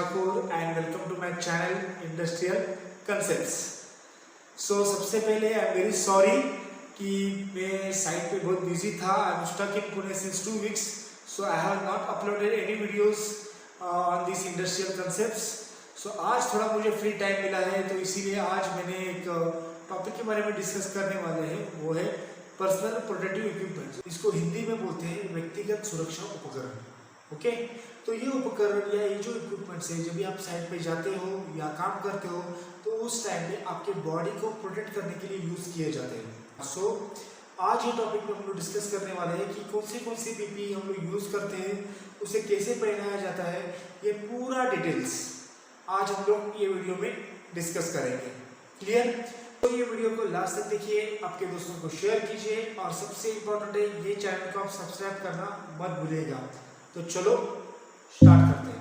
Thakur and welcome to my channel Industrial Concepts. So सबसे पहले I am very sorry कि मैं साइट पे बहुत बिजी था. I am stuck in Pune since 2 weeks, so I have not uploaded any videos on these industrial concepts. So आज थोड़ा मुझे फ्री टाइम मिला है, तो इसीलिए आज मैंने एक टॉपिक के बारे में डिस्कस करने वाले हैं. वो है पर्सनल प्रोटेक्टिव इक्विपमेंट. इसको हिंदी में बोलते हैं व्यक्तिगत सुरक्षा उपकरण. ओके तो ये उपकरण या ये जो इक्विपमेंट्स है, जब भी आप साइट पे जाते हो या काम करते हो तो उस टाइम में आपके बॉडी को प्रोटेक्ट करने के लिए यूज किए जाते हैं. सो आज ये टॉपिक में हम लोग डिस्कस करने वाले हैं कि कौन सी पीपीई हम लोग यूज करते हैं, उसे कैसे पहनाया जाता है, ये पूरा डिटेल्स आज हम लोग ये वीडियो में डिस्कस करेंगे. क्लियर? तो ये वीडियो को लास्ट तक देखिए, आपके दोस्तों को शेयर कीजिए और सबसे इम्पोर्टेंट है ये चैनल को आप सब्सक्राइब करना मत भूलिएगा. तो चलो स्टार्ट करते हैं.